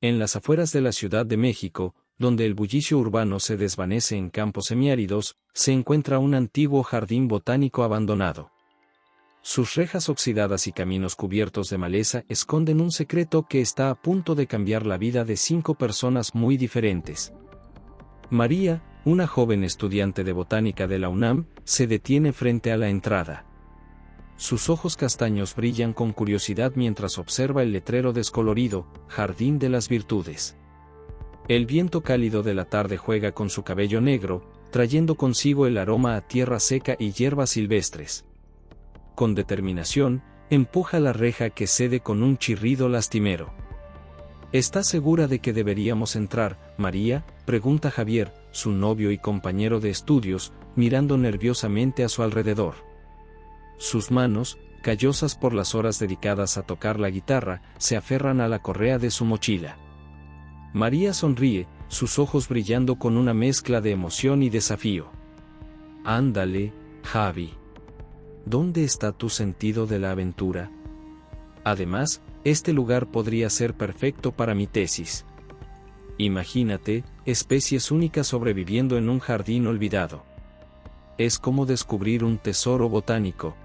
En las afueras de la Ciudad de México, donde el bullicio urbano se desvanece en campos semiáridos, se encuentra un antiguo jardín botánico abandonado. Sus rejas oxidadas y caminos cubiertos de maleza esconden un secreto que está a punto de cambiar la vida de 5 personas muy diferentes. María, una joven estudiante de botánica de la UNAM, se detiene frente a la entrada. Sus ojos castaños brillan con curiosidad mientras observa el letrero descolorido, Jardín de las Virtudes. El viento cálido de la tarde juega con su cabello negro, trayendo consigo el aroma a tierra seca y hierbas silvestres. Con determinación, empuja la reja que cede con un chirrido lastimero. ¿Estás segura de que deberíamos entrar, María?, pregunta Javier, su novio y compañero de estudios, mirando nerviosamente a su alrededor. Sus manos, callosas por las horas dedicadas a tocar la guitarra, se aferran a la correa de su mochila. María sonríe, sus ojos brillando con una mezcla de emoción y desafío. Ándale, Javi. ¿Dónde está tu sentido de la aventura? Además, este lugar podría ser perfecto para mi tesis. Imagínate, especies únicas sobreviviendo en un jardín olvidado. Es como descubrir un tesoro botánico.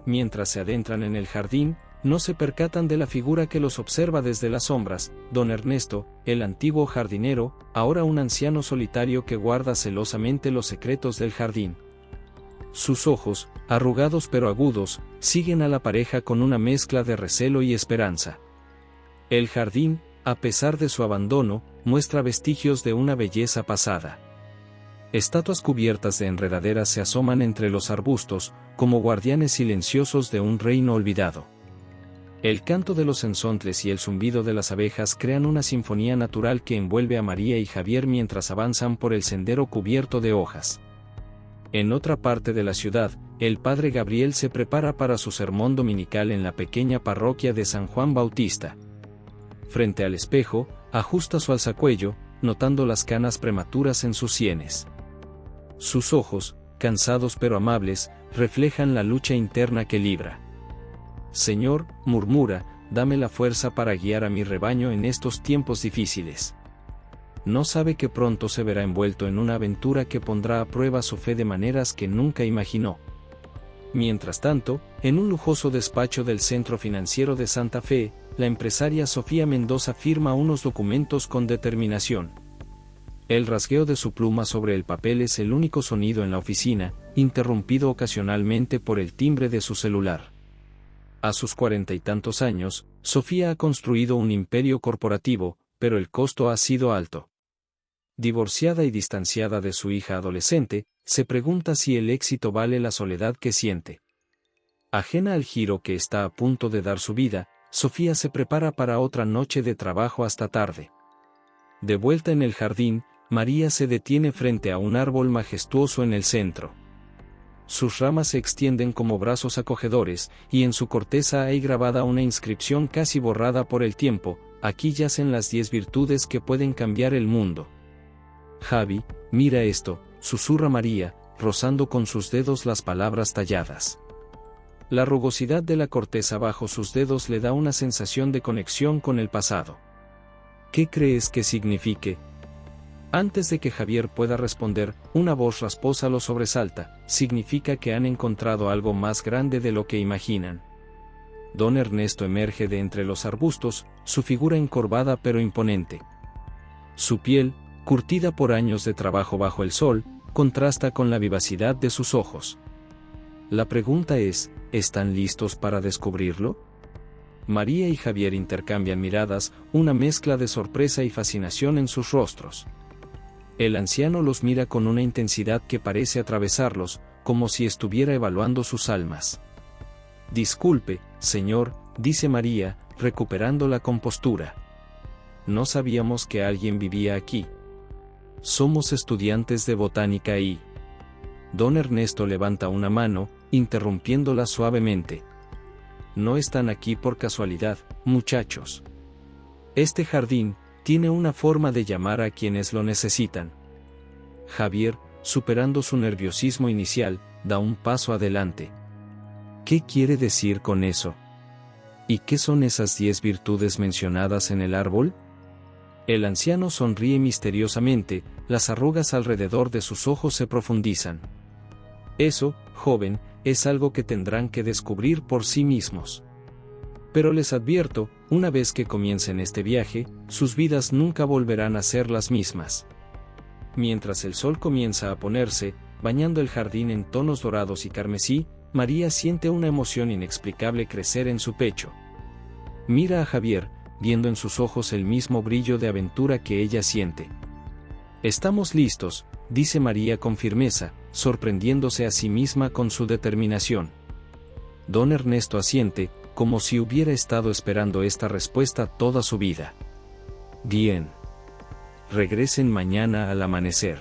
Mientras se adentran en el jardín, no se percatan de la figura que los observa desde las sombras, don Ernesto, el antiguo jardinero, ahora un anciano solitario que guarda celosamente los secretos del jardín. Sus ojos, arrugados pero agudos, siguen a la pareja con una mezcla de recelo y esperanza. El jardín, a pesar de su abandono, muestra vestigios de una belleza pasada. Estatuas cubiertas de enredaderas se asoman entre los arbustos, como guardianes silenciosos de un reino olvidado. El canto de los enzontles y el zumbido de las abejas crean una sinfonía natural que envuelve a María y Javier mientras avanzan por el sendero cubierto de hojas. En otra parte de la ciudad, el padre Gabriel se prepara para su sermón dominical en la pequeña parroquia de San Juan Bautista. Frente al espejo, ajusta su alzacuello, notando las canas prematuras en sus sienes. Sus ojos, cansados pero amables, reflejan la lucha interna que libra. Señor, murmura, dame la fuerza para guiar a mi rebaño en estos tiempos difíciles. No sabe que pronto se verá envuelto en una aventura que pondrá a prueba su fe de maneras que nunca imaginó. Mientras tanto, en un lujoso despacho del Centro Financiero de Santa Fe, la empresaria Sofía Mendoza firma unos documentos con determinación. El rasgueo de su pluma sobre el papel es el único sonido en la oficina, interrumpido ocasionalmente por el timbre de su celular. A sus 40 y tantos años, Sofía ha construido un imperio corporativo, pero el costo ha sido alto. Divorciada y distanciada de su hija adolescente, se pregunta si el éxito vale la soledad que siente. Ajena al giro que está a punto de dar su vida, Sofía se prepara para otra noche de trabajo hasta tarde. De vuelta en el jardín, María se detiene frente a un árbol majestuoso en el centro. Sus ramas se extienden como brazos acogedores, y en su corteza hay grabada una inscripción casi borrada por el tiempo: aquí yacen las 10 virtudes que pueden cambiar el mundo. Javi, mira esto, susurra María, rozando con sus dedos las palabras talladas. La rugosidad de la corteza bajo sus dedos le da una sensación de conexión con el pasado. ¿Qué crees que signifique? Antes de que Javier pueda responder, una voz rasposa lo sobresalta: significa que han encontrado algo más grande de lo que imaginan. Don Ernesto emerge de entre los arbustos, su figura encorvada pero imponente. Su piel, curtida por años de trabajo bajo el sol, contrasta con la vivacidad de sus ojos. La pregunta es, ¿están listos para descubrirlo? María y Javier intercambian miradas, una mezcla de sorpresa y fascinación en sus rostros. El anciano los mira con una intensidad que parece atravesarlos, como si estuviera evaluando sus almas. Disculpe, señor, dice María, recuperando la compostura. No sabíamos que alguien vivía aquí. Somos estudiantes de botánica y... Don Ernesto levanta una mano, interrumpiéndola suavemente. No están aquí por casualidad, muchachos. Este jardín tiene una forma de llamar a quienes lo necesitan. Javier, superando su nerviosismo inicial, da un paso adelante. ¿Qué quiere decir con eso? ¿Y qué son esas 10 virtudes mencionadas en el árbol? El anciano sonríe misteriosamente, las arrugas alrededor de sus ojos se profundizan. Eso, joven, es algo que tendrán que descubrir por sí mismos. Pero les advierto, una vez que comiencen este viaje, sus vidas nunca volverán a ser las mismas. Mientras el sol comienza a ponerse, bañando el jardín en tonos dorados y carmesí, María siente una emoción inexplicable crecer en su pecho. Mira a Javier, viendo en sus ojos el mismo brillo de aventura que ella siente. Estamos listos, dice María con firmeza, sorprendiéndose a sí misma con su determinación. Don Ernesto asiente, como si hubiera estado esperando esta respuesta toda su vida. Bien. Regresen mañana al amanecer.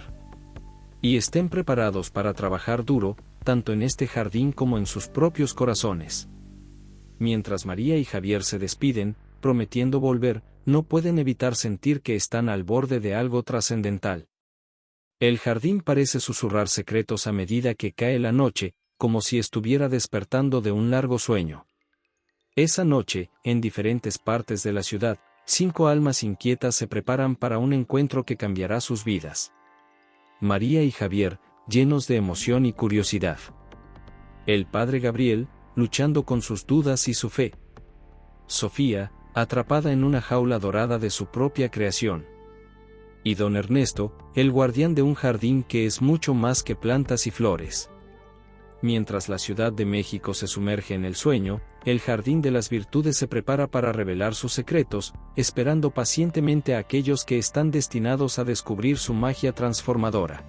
Y estén preparados para trabajar duro, tanto en este jardín como en sus propios corazones. Mientras María y Javier se despiden, prometiendo volver, no pueden evitar sentir que están al borde de algo trascendental. El jardín parece susurrar secretos a medida que cae la noche, como si estuviera despertando de un largo sueño. Esa noche, en diferentes partes de la ciudad, 5 almas inquietas se preparan para un encuentro que cambiará sus vidas. María y Javier, llenos de emoción y curiosidad. El padre Gabriel, luchando con sus dudas y su fe. Sofía, atrapada en una jaula dorada de su propia creación. Y don Ernesto, el guardián de un jardín que es mucho más que plantas y flores. Mientras la Ciudad de México se sumerge en el sueño, el Jardín de las Virtudes se prepara para revelar sus secretos, esperando pacientemente a aquellos que están destinados a descubrir su magia transformadora.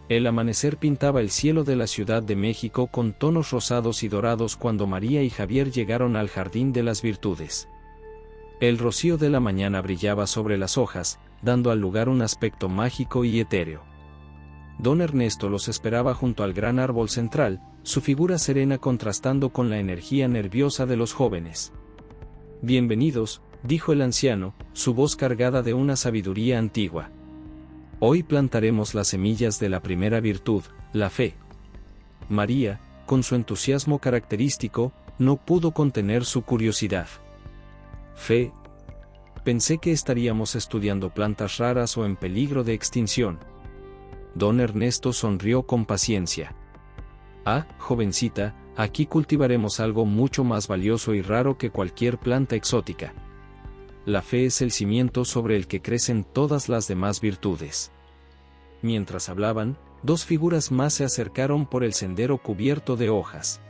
El amanecer pintaba el cielo de la Ciudad de México con tonos rosados y dorados cuando María y Javier llegaron al Jardín de las Virtudes. El rocío de la mañana brillaba sobre las hojas, dando al lugar un aspecto mágico y etéreo. Don Ernesto los esperaba junto al gran árbol central, su figura serena contrastando con la energía nerviosa de los jóvenes. Bienvenidos, dijo el anciano, su voz cargada de una sabiduría antigua. Hoy plantaremos las semillas de la primera virtud, la fe. María, con su entusiasmo característico, no pudo contener su curiosidad. Fe. Pensé que estaríamos estudiando plantas raras o en peligro de extinción. Don Ernesto sonrió con paciencia. Ah, jovencita, aquí cultivaremos algo mucho más valioso y raro que cualquier planta exótica. La fe es el cimiento sobre el que crecen todas las demás virtudes. Mientras hablaban, 2 figuras más se acercaron por el sendero cubierto de hojas.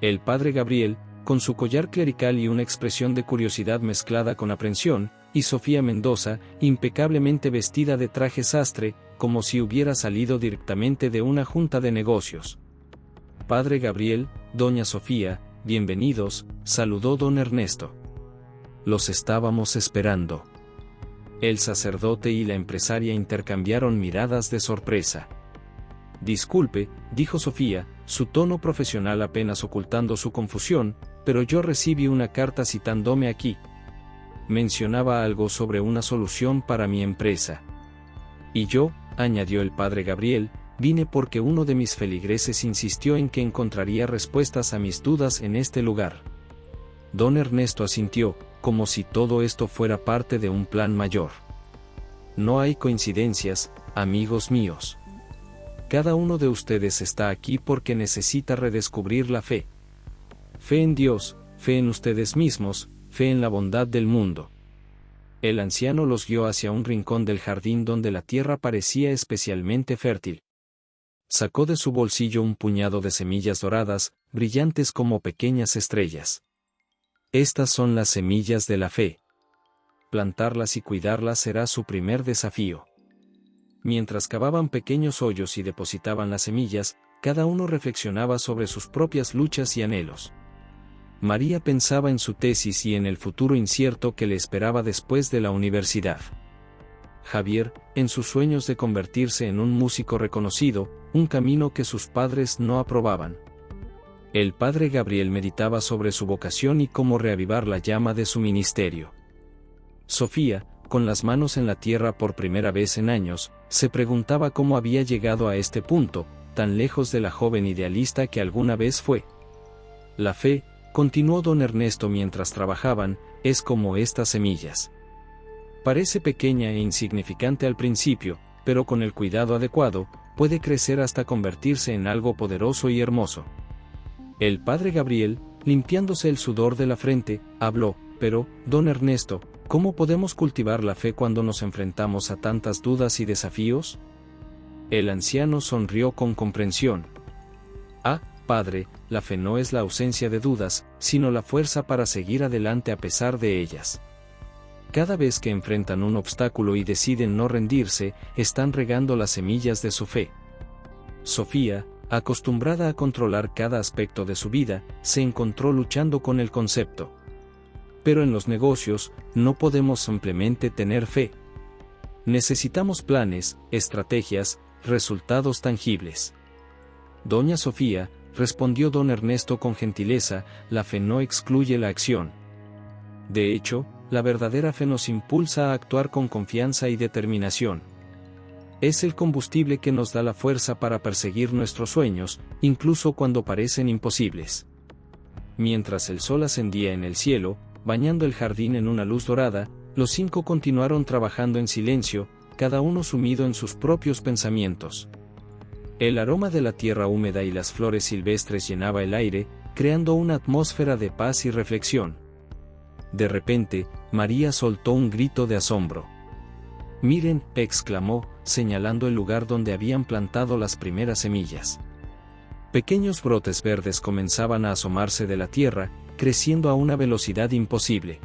El padre Gabriel, con su collar clerical y una expresión de curiosidad mezclada con aprensión, y Sofía Mendoza, impecablemente vestida de traje sastre, como si hubiera salido directamente de una junta de negocios. Padre Gabriel, doña Sofía, bienvenidos, saludó don Ernesto. Los estábamos esperando. El sacerdote y la empresaria intercambiaron miradas de sorpresa. Disculpe, dijo Sofía, su tono profesional apenas ocultando su confusión, pero yo recibí una carta citándome aquí. Mencionaba algo sobre una solución para mi empresa. Y yo, añadió el padre Gabriel, vine porque uno de mis feligreses insistió en que encontraría respuestas a mis dudas en este lugar. Don Ernesto asintió, como si todo esto fuera parte de un plan mayor. No hay coincidencias, amigos míos. Cada uno de ustedes está aquí porque necesita redescubrir la fe. Fe en Dios, fe en ustedes mismos, fe en la bondad del mundo. El anciano los guió hacia un rincón del jardín donde la tierra parecía especialmente fértil. Sacó de su bolsillo un puñado de semillas doradas, brillantes como pequeñas estrellas. Estas son las semillas de la fe. Plantarlas y cuidarlas será su primer desafío. Mientras cavaban pequeños hoyos y depositaban las semillas, cada uno reflexionaba sobre sus propias luchas y anhelos. María pensaba en su tesis y en el futuro incierto que le esperaba después de la universidad. Javier, en sus sueños de convertirse en un músico reconocido, un camino que sus padres no aprobaban. El padre Gabriel meditaba sobre su vocación y cómo reavivar la llama de su ministerio. Sofía, con las manos en la tierra por primera vez en años, se preguntaba cómo había llegado a este punto, tan lejos de la joven idealista que alguna vez fue. La fe, continuó don Ernesto mientras trabajaban, es como estas semillas. Parece pequeña e insignificante al principio, pero con el cuidado adecuado, puede crecer hasta convertirse en algo poderoso y hermoso. El padre Gabriel, limpiándose el sudor de la frente, habló: pero, don Ernesto, ¿cómo podemos cultivar la fe cuando nos enfrentamos a tantas dudas y desafíos? El anciano sonrió con comprensión. Ah, padre, la fe no es la ausencia de dudas, sino la fuerza para seguir adelante a pesar de ellas. Cada vez que enfrentan un obstáculo y deciden no rendirse, están regando las semillas de su fe. Sofía, acostumbrada a controlar cada aspecto de su vida, se encontró luchando con el concepto. Pero en los negocios, no podemos simplemente tener fe. Necesitamos planes, estrategias, resultados tangibles. Doña Sofía, respondió don Ernesto con gentileza, la fe no excluye la acción. De hecho, la verdadera fe nos impulsa a actuar con confianza y determinación. Es el combustible que nos da la fuerza para perseguir nuestros sueños, incluso cuando parecen imposibles. Mientras el sol ascendía en el cielo, bañando el jardín en una luz dorada, los 5 continuaron trabajando en silencio, cada uno sumido en sus propios pensamientos. El aroma de la tierra húmeda y las flores silvestres llenaba el aire, creando una atmósfera de paz y reflexión. De repente, María soltó un grito de asombro. «Miren», exclamó, señalando el lugar donde habían plantado las primeras semillas. Pequeños brotes verdes comenzaban a asomarse de la tierra, creciendo a una velocidad imposible.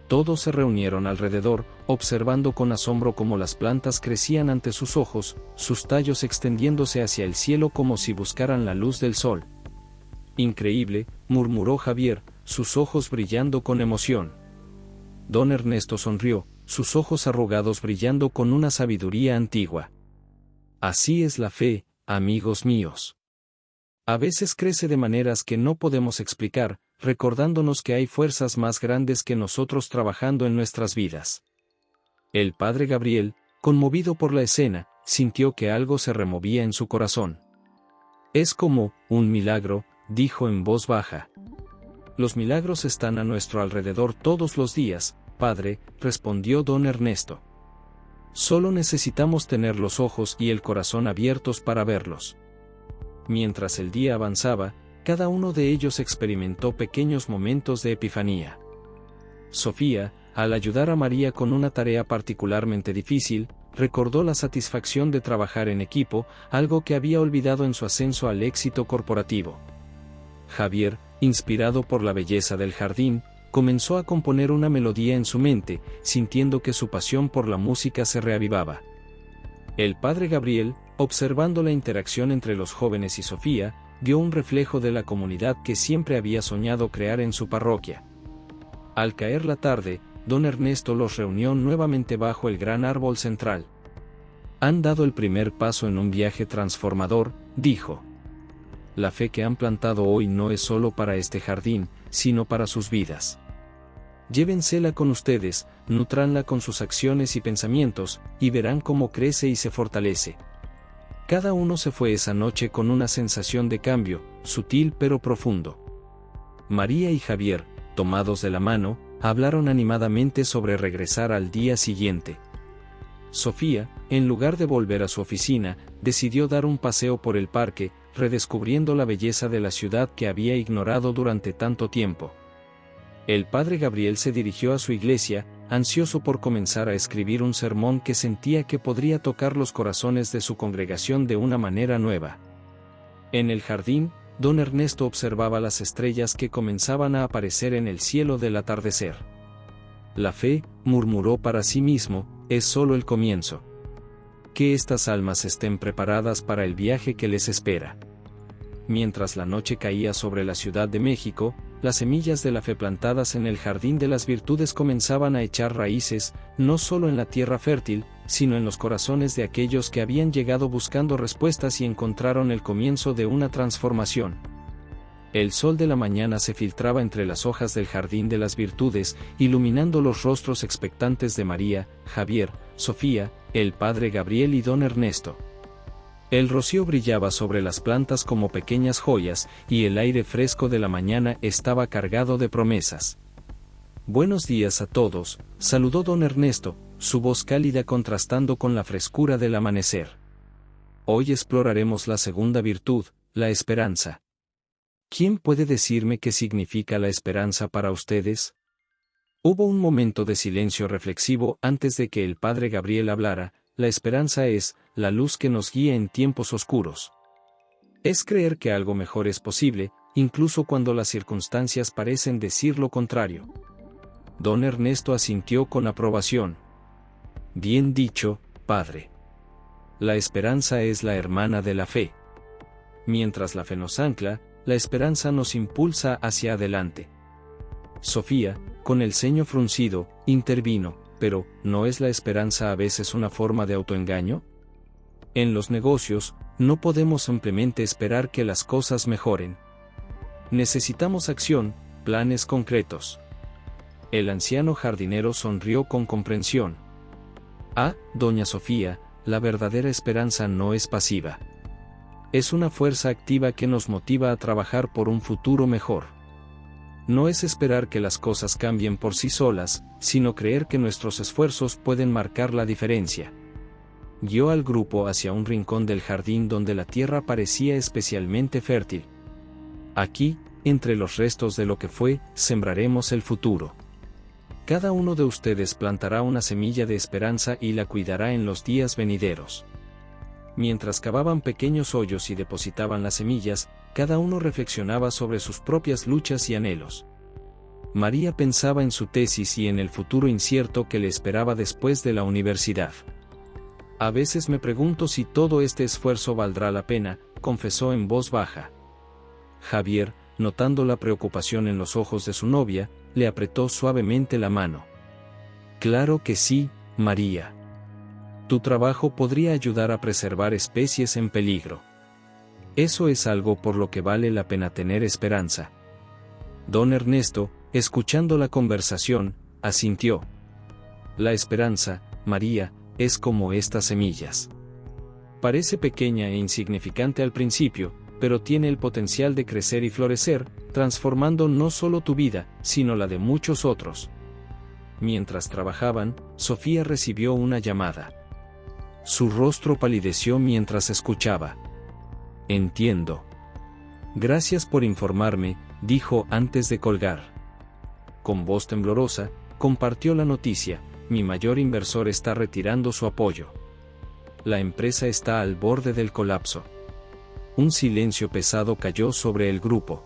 Todos se reunieron alrededor, observando con asombro cómo las plantas crecían ante sus ojos, sus tallos extendiéndose hacia el cielo como si buscaran la luz del sol. «Increíble», murmuró Javier, sus ojos brillando con emoción. Don Ernesto sonrió, sus ojos arrugados brillando con una sabiduría antigua. Así es la fe, amigos míos. A veces crece de maneras que no podemos explicar, recordándonos que hay fuerzas más grandes que nosotros trabajando en nuestras vidas. El padre Gabriel, conmovido por la escena, sintió que algo se removía en su corazón. «Es como un milagro», dijo en voz baja. «Los milagros están a nuestro alrededor todos los días, padre», respondió don Ernesto. «Solo necesitamos tener los ojos y el corazón abiertos para verlos». Mientras el día avanzaba, cada uno de ellos experimentó pequeños momentos de epifanía. Sofía, al ayudar a María con una tarea particularmente difícil, recordó la satisfacción de trabajar en equipo, algo que había olvidado en su ascenso al éxito corporativo. Javier, inspirado por la belleza del jardín, comenzó a componer una melodía en su mente, sintiendo que su pasión por la música se reavivaba. El padre Gabriel, observando la interacción entre los jóvenes y Sofía, vio un reflejo de la comunidad que siempre había soñado crear en su parroquia. Al caer la tarde, don Ernesto los reunió nuevamente bajo el gran árbol central. «Han dado el primer paso en un viaje transformador», dijo. «La fe que han plantado hoy no es solo para este jardín, sino para sus vidas. Llévensela con ustedes, nutranla con sus acciones y pensamientos, y verán cómo crece y se fortalece». Cada uno se fue esa noche con una sensación de cambio, sutil pero profundo. María y Javier, tomados de la mano, hablaron animadamente sobre regresar al día siguiente. Sofía, en lugar de volver a su oficina, decidió dar un paseo por el parque, redescubriendo la belleza de la ciudad que había ignorado durante tanto tiempo. El padre Gabriel se dirigió a su iglesia, ansioso por comenzar a escribir un sermón que sentía que podría tocar los corazones de su congregación de una manera nueva. En el jardín, don Ernesto observaba las estrellas que comenzaban a aparecer en el cielo del atardecer. «La fe», murmuró para sí mismo, «es solo el comienzo. Que estas almas estén preparadas para el viaje que les espera». Mientras la noche caía sobre la Ciudad de México, las semillas de la fe plantadas en el jardín de las virtudes comenzaban a echar raíces, no solo en la tierra fértil, sino en los corazones de aquellos que habían llegado buscando respuestas y encontraron el comienzo de una transformación. El sol de la mañana se filtraba entre las hojas del jardín de las virtudes, iluminando los rostros expectantes de María, Javier, Sofía, el padre Gabriel y don Ernesto. El rocío brillaba sobre las plantas como pequeñas joyas, y el aire fresco de la mañana estaba cargado de promesas. Buenos días a todos, saludó don Ernesto, su voz cálida contrastando con la frescura del amanecer. Hoy exploraremos la segunda virtud, la esperanza. ¿Quién puede decirme qué significa la esperanza para ustedes? Hubo un momento de silencio reflexivo antes de que el padre Gabriel hablara. La esperanza es la luz que nos guía en tiempos oscuros. Es creer que algo mejor es posible, incluso cuando las circunstancias parecen decir lo contrario. Don Ernesto asintió con aprobación. Bien dicho, padre. La esperanza es la hermana de la fe. Mientras la fe nos ancla, la esperanza nos impulsa hacia adelante. Sofía, con el ceño fruncido, intervino, pero, ¿no es la esperanza a veces una forma de autoengaño? En los negocios, no podemos simplemente esperar que las cosas mejoren. Necesitamos acción, planes concretos. El anciano jardinero sonrió con comprensión. Ah, doña Sofía, la verdadera esperanza no es pasiva. Es una fuerza activa que nos motiva a trabajar por un futuro mejor. No es esperar que las cosas cambien por sí solas, sino creer que nuestros esfuerzos pueden marcar la diferencia. Guió al grupo hacia un rincón del jardín donde la tierra parecía especialmente fértil. Aquí, entre los restos de lo que fue, sembraremos el futuro. Cada uno de ustedes plantará una semilla de esperanza y la cuidará en los días venideros. Mientras cavaban pequeños hoyos y depositaban las semillas, cada uno reflexionaba sobre sus propias luchas y anhelos. María pensaba en su tesis y en el futuro incierto que le esperaba después de la universidad. A veces me pregunto si todo este esfuerzo valdrá la pena, confesó en voz baja. Javier, notando la preocupación en los ojos de su novia, le apretó suavemente la mano. Claro que sí, María. Tu trabajo podría ayudar a preservar especies en peligro. Eso es algo por lo que vale la pena tener esperanza. Don Ernesto, escuchando la conversación, asintió. La esperanza, María, es como estas semillas. Parece pequeña e insignificante al principio, pero tiene el potencial de crecer y florecer, transformando no solo tu vida, sino la de muchos otros. Mientras trabajaban, Sofía recibió una llamada. Su rostro palideció mientras escuchaba. Entiendo. Gracias por informarme, dijo antes de colgar. Con voz temblorosa, compartió la noticia: mi mayor inversor está retirando su apoyo. La empresa está al borde del colapso. Un silencio pesado cayó sobre el grupo.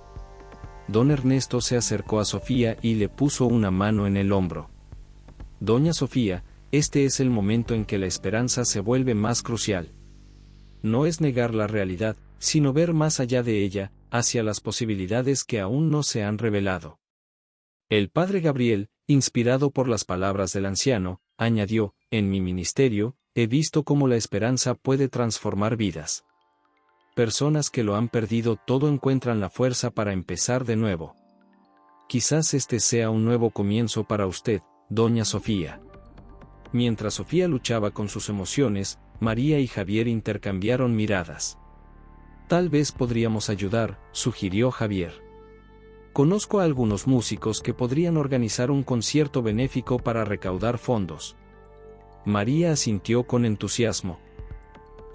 Don Ernesto se acercó a Sofía y le puso una mano en el hombro. Doña Sofía, este es el momento en que la esperanza se vuelve más crucial. No es negar la realidad, sino ver más allá de ella, hacia las posibilidades que aún no se han revelado. El padre Gabriel, inspirado por las palabras del anciano, añadió: en mi ministerio, he visto cómo la esperanza puede transformar vidas. Personas que lo han perdido todo encuentran la fuerza para empezar de nuevo. Quizás este sea un nuevo comienzo para usted, doña Sofía. Mientras Sofía luchaba con sus emociones, María y Javier intercambiaron miradas. Tal vez podríamos ayudar, sugirió Javier. Conozco a algunos músicos que podrían organizar un concierto benéfico para recaudar fondos. María asintió con entusiasmo.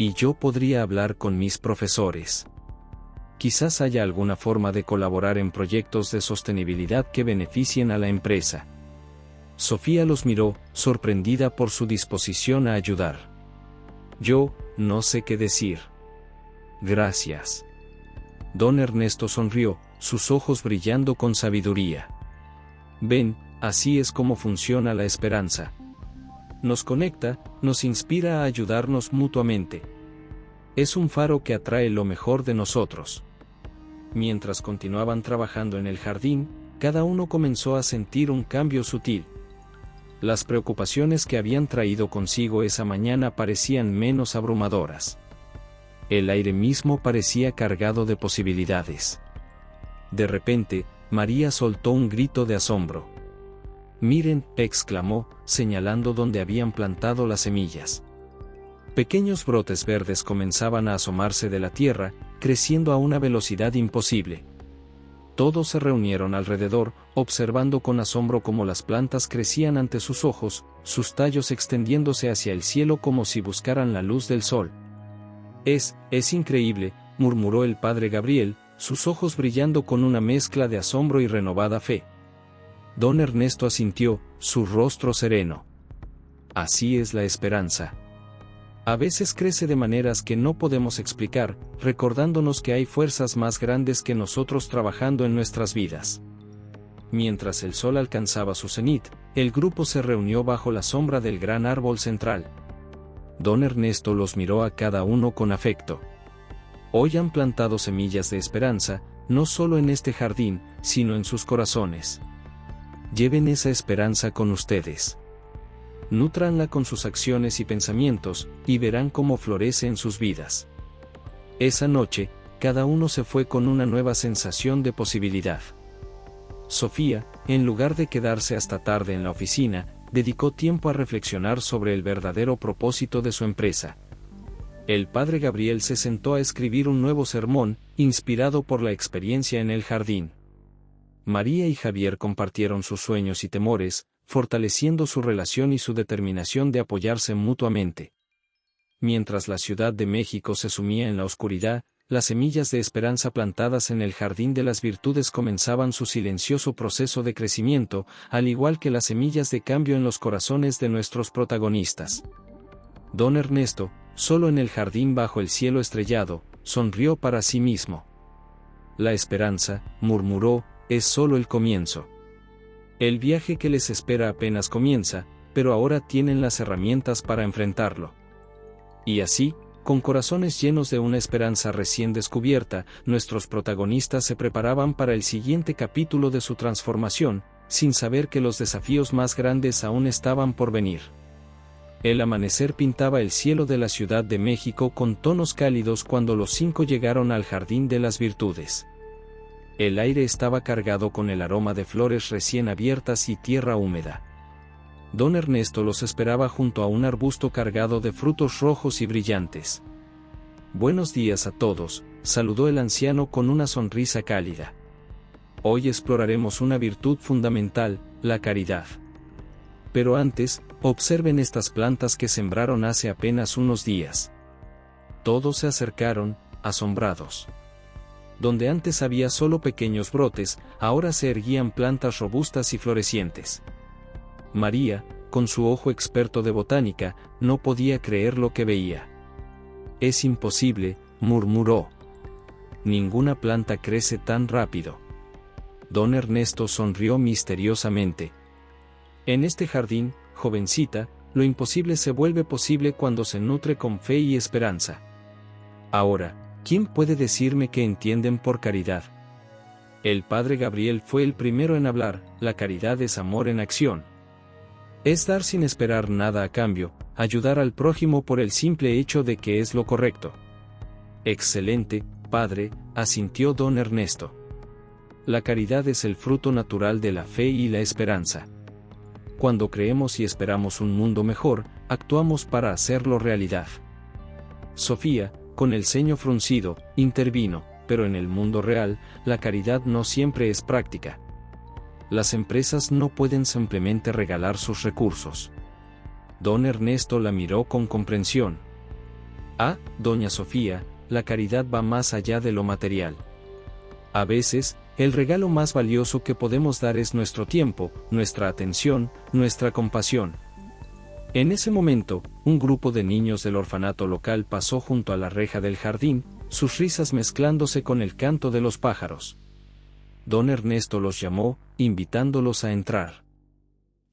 Y yo podría hablar con mis profesores. Quizás haya alguna forma de colaborar en proyectos de sostenibilidad que beneficien a la empresa. Sofía los miró, sorprendida por su disposición a ayudar. Yo, no sé qué decir. Gracias. Don Ernesto sonrió, sus ojos brillando con sabiduría. Ven, así es como funciona la esperanza. Nos conecta, nos inspira a ayudarnos mutuamente. Es un faro que atrae lo mejor de nosotros. Mientras continuaban trabajando en el jardín, cada uno comenzó a sentir un cambio sutil. Las preocupaciones que habían traído consigo esa mañana parecían menos abrumadoras. El aire mismo parecía cargado de posibilidades. De repente, María soltó un grito de asombro. «Miren», exclamó, señalando donde habían plantado las semillas. Pequeños brotes verdes comenzaban a asomarse de la tierra, creciendo a una velocidad imposible. Todos se reunieron alrededor, observando con asombro cómo las plantas crecían ante sus ojos, sus tallos extendiéndose hacia el cielo como si buscaran la luz del sol. Es increíble, murmuró el padre Gabriel, sus ojos brillando con una mezcla de asombro y renovada fe. Don Ernesto asintió, su rostro sereno. Así es la esperanza. A veces crece de maneras que no podemos explicar, recordándonos que hay fuerzas más grandes que nosotros trabajando en nuestras vidas. Mientras el sol alcanzaba su cenit, el grupo se reunió bajo la sombra del gran árbol central. Don Ernesto los miró a cada uno con afecto. Hoy han plantado semillas de esperanza, no solo en este jardín, sino en sus corazones. Lleven esa esperanza con ustedes. Nútranla con sus acciones y pensamientos, y verán cómo florece en sus vidas. Esa noche, cada uno se fue con una nueva sensación de posibilidad. Sofía, en lugar de quedarse hasta tarde en la oficina, dedicó tiempo a reflexionar sobre el verdadero propósito de su empresa. El padre Gabriel se sentó a escribir un nuevo sermón, inspirado por la experiencia en el jardín. María y Javier compartieron sus sueños y temores, fortaleciendo su relación y su determinación de apoyarse mutuamente. Mientras la Ciudad de México se sumía en la oscuridad, las semillas de esperanza plantadas en el jardín de las virtudes comenzaban su silencioso proceso de crecimiento, al igual que las semillas de cambio en los corazones de nuestros protagonistas. Don Ernesto, solo en el jardín bajo el cielo estrellado, sonrió para sí mismo. La esperanza, murmuró, es solo el comienzo. El viaje que les espera apenas comienza, pero ahora tienen las herramientas para enfrentarlo. Y así, con corazones llenos de una esperanza recién descubierta, nuestros protagonistas se preparaban para el siguiente capítulo de su transformación, sin saber que los desafíos más grandes aún estaban por venir. El amanecer pintaba el cielo de la Ciudad de México con tonos cálidos cuando los 5 llegaron al Jardín de las Virtudes. El aire estaba cargado con el aroma de flores recién abiertas y tierra húmeda. Don Ernesto los esperaba junto a un arbusto cargado de frutos rojos y brillantes. Buenos días a todos, saludó el anciano con una sonrisa cálida. Hoy exploraremos una virtud fundamental, la caridad. Pero antes, observen estas plantas que sembraron hace apenas unos días. Todos se acercaron, asombrados. Donde antes había solo pequeños brotes, ahora se erguían plantas robustas y florecientes. María, con su ojo experto de botánica, no podía creer lo que veía. Es imposible, murmuró. Ninguna planta crece tan rápido. Don Ernesto sonrió misteriosamente. En este jardín, jovencita, lo imposible se vuelve posible cuando se nutre con fe y esperanza. Ahora, ¿quién puede decirme qué entienden por caridad? El padre Gabriel fue el primero en hablar. La caridad es amor en acción. Es dar sin esperar nada a cambio, ayudar al prójimo por el simple hecho de que es lo correcto. Excelente, padre, asintió don Ernesto. La caridad es el fruto natural de la fe y la esperanza. Cuando creemos y esperamos un mundo mejor, actuamos para hacerlo realidad. Sofía, con el ceño fruncido, intervino, pero en el mundo real, la caridad no siempre es práctica. Las empresas no pueden simplemente regalar sus recursos. Don Ernesto la miró con comprensión. Ah, doña Sofía, la caridad va más allá de lo material. A veces, el regalo más valioso que podemos dar es nuestro tiempo, nuestra atención, nuestra compasión. En ese momento, un grupo de niños del orfanato local pasó junto a la reja del jardín, sus risas mezclándose con el canto de los pájaros. Don Ernesto los llamó, invitándolos a entrar.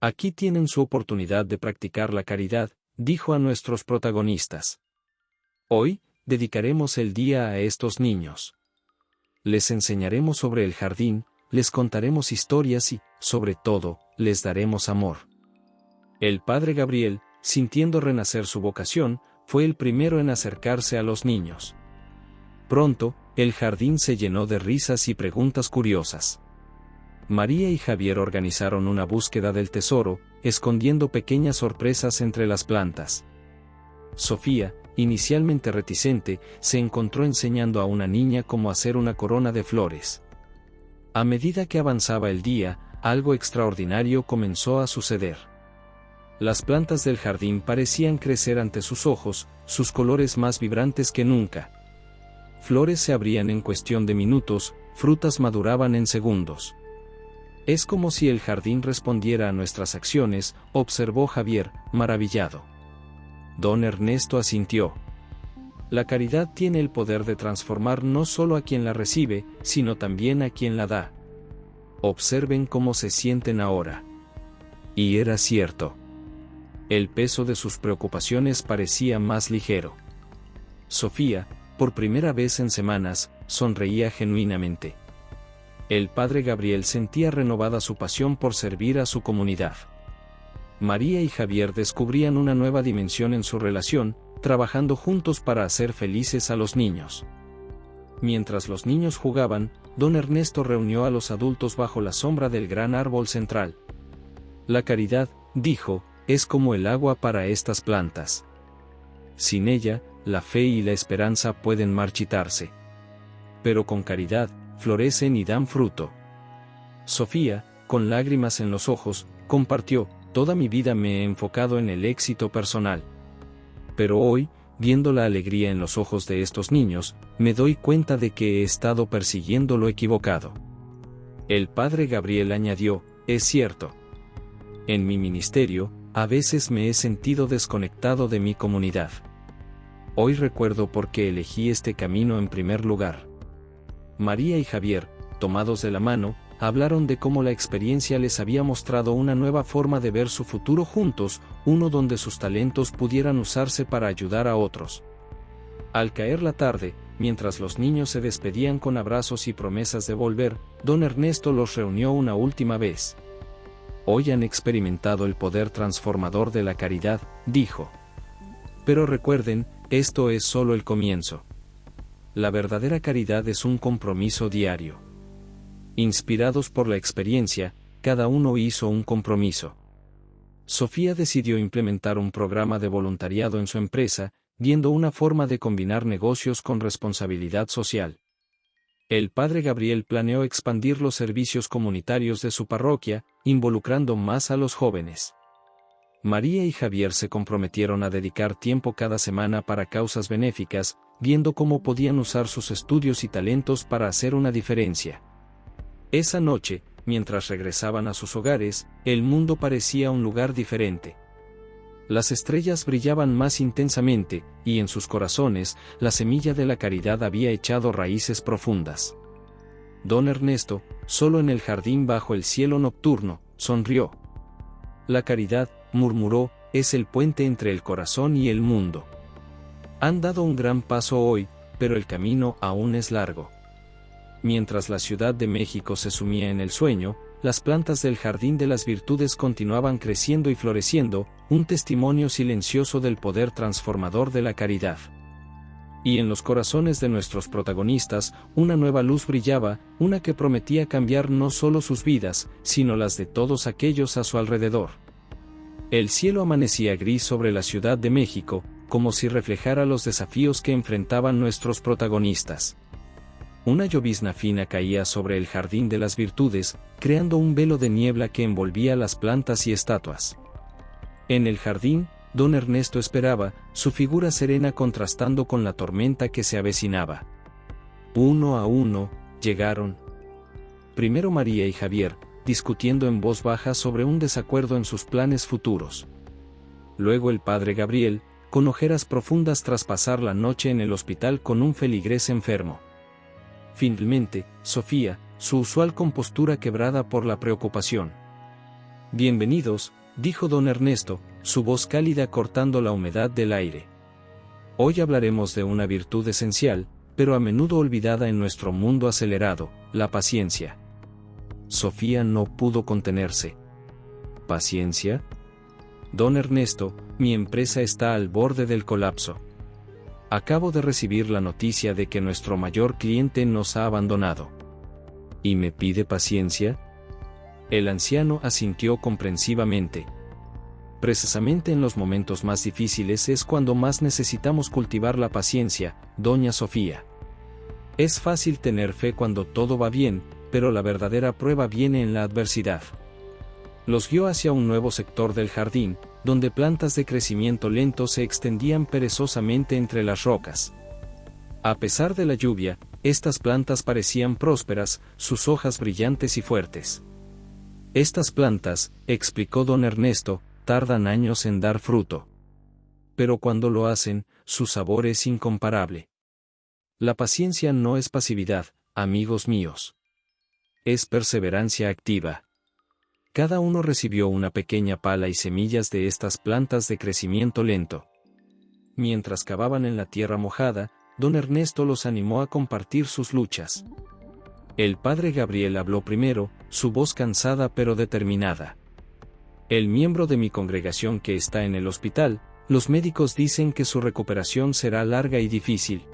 Aquí tienen su oportunidad de practicar la caridad, dijo a nuestros protagonistas. Hoy, dedicaremos el día a estos niños. Les enseñaremos sobre el jardín, les contaremos historias y, sobre todo, les daremos amor. El padre Gabriel, sintiendo renacer su vocación, fue el primero en acercarse a los niños. Pronto, el jardín se llenó de risas y preguntas curiosas. María y Javier organizaron una búsqueda del tesoro, escondiendo pequeñas sorpresas entre las plantas. Sofía, inicialmente reticente, se encontró enseñando a una niña cómo hacer una corona de flores. A medida que avanzaba el día, algo extraordinario comenzó a suceder. Las plantas del jardín parecían crecer ante sus ojos, sus colores más vibrantes que nunca. Flores se abrían en cuestión de minutos, frutas maduraban en segundos. Es como si el jardín respondiera a nuestras acciones, observó Javier, maravillado. Don Ernesto asintió. La caridad tiene el poder de transformar no solo a quien la recibe, sino también a quien la da. Observen cómo se sienten ahora. Y era cierto. El peso de sus preocupaciones parecía más ligero. Sofía, por primera vez en semanas, sonreía genuinamente. El padre Gabriel sentía renovada su pasión por servir a su comunidad. María y Javier descubrían una nueva dimensión en su relación, trabajando juntos para hacer felices a los niños. Mientras los niños jugaban, don Ernesto reunió a los adultos bajo la sombra del gran árbol central. La caridad, dijo, es como el agua para estas plantas. Sin ella, la fe y la esperanza pueden marchitarse. Pero con caridad, florecen y dan fruto. Sofía, con lágrimas en los ojos, compartió, toda mi vida me he enfocado en el éxito personal. Pero hoy, viendo la alegría en los ojos de estos niños, me doy cuenta de que he estado persiguiendo lo equivocado. El padre Gabriel añadió, es cierto. En mi ministerio, a veces me he sentido desconectado de mi comunidad. Hoy recuerdo por qué elegí este camino en primer lugar. María y Javier, tomados de la mano, hablaron de cómo la experiencia les había mostrado una nueva forma de ver su futuro juntos, uno donde sus talentos pudieran usarse para ayudar a otros. Al caer la tarde, mientras los niños se despedían con abrazos y promesas de volver, don Ernesto los reunió una última vez. Hoy han experimentado el poder transformador de la caridad, dijo. Pero recuerden, esto es solo el comienzo. La verdadera caridad es un compromiso diario. Inspirados por la experiencia, cada uno hizo un compromiso. Sofía decidió implementar un programa de voluntariado en su empresa, viendo una forma de combinar negocios con responsabilidad social. El padre Gabriel planeó expandir los servicios comunitarios de su parroquia, involucrando más a los jóvenes. María y Javier se comprometieron a dedicar tiempo cada semana para causas benéficas, viendo cómo podían usar sus estudios y talentos para hacer una diferencia. Esa noche, mientras regresaban a sus hogares, el mundo parecía un lugar diferente. Las estrellas brillaban más intensamente, y en sus corazones, la semilla de la caridad había echado raíces profundas. Don Ernesto, solo en el jardín bajo el cielo nocturno, sonrió. La caridad, murmuró, es el puente entre el corazón y el mundo. Han dado un gran paso hoy, pero el camino aún es largo. Mientras la Ciudad de México se sumía en el sueño, las plantas del Jardín de las Virtudes continuaban creciendo y floreciendo, un testimonio silencioso del poder transformador de la caridad. Y en los corazones de nuestros protagonistas, una nueva luz brillaba, una que prometía cambiar no solo sus vidas, sino las de todos aquellos a su alrededor. El cielo amanecía gris sobre la Ciudad de México, como si reflejara los desafíos que enfrentaban nuestros protagonistas. Una llovizna fina caía sobre el Jardín de las Virtudes, creando un velo de niebla que envolvía las plantas y estatuas. En el jardín, don Ernesto esperaba, su figura serena contrastando con la tormenta que se avecinaba. Uno a uno, llegaron. Primero María y Javier, discutiendo en voz baja sobre un desacuerdo en sus planes futuros. Luego el padre Gabriel, con ojeras profundas tras pasar la noche en el hospital con un feligrés enfermo. Finalmente, Sofía, su usual compostura quebrada por la preocupación. Bienvenidos, dijo don Ernesto, su voz cálida cortando la humedad del aire. Hoy hablaremos de una virtud esencial, pero a menudo olvidada en nuestro mundo acelerado, la paciencia. Sofía no pudo contenerse. ¿Paciencia? Don Ernesto, mi empresa está al borde del colapso. Acabo de recibir la noticia de que nuestro mayor cliente nos ha abandonado. ¿Y me pide paciencia? El anciano asintió comprensivamente. Precisamente en los momentos más difíciles es cuando más necesitamos cultivar la paciencia, doña Sofía. Es fácil tener fe cuando todo va bien, pero la verdadera prueba viene en la adversidad. Los guió hacia un nuevo sector del jardín, donde plantas de crecimiento lento se extendían perezosamente entre las rocas. A pesar de la lluvia, estas plantas parecían prósperas, sus hojas brillantes y fuertes. Estas plantas, explicó don Ernesto, tardan años en dar fruto. Pero cuando lo hacen, su sabor es incomparable. La paciencia no es pasividad, amigos míos. Es perseverancia activa. Cada uno recibió una pequeña pala y semillas de estas plantas de crecimiento lento. Mientras cavaban en la tierra mojada, don Ernesto los animó a compartir sus luchas. El padre Gabriel habló primero, su voz cansada pero determinada. El miembro de mi congregación que está en el hospital, los médicos dicen que su recuperación será larga y difícil.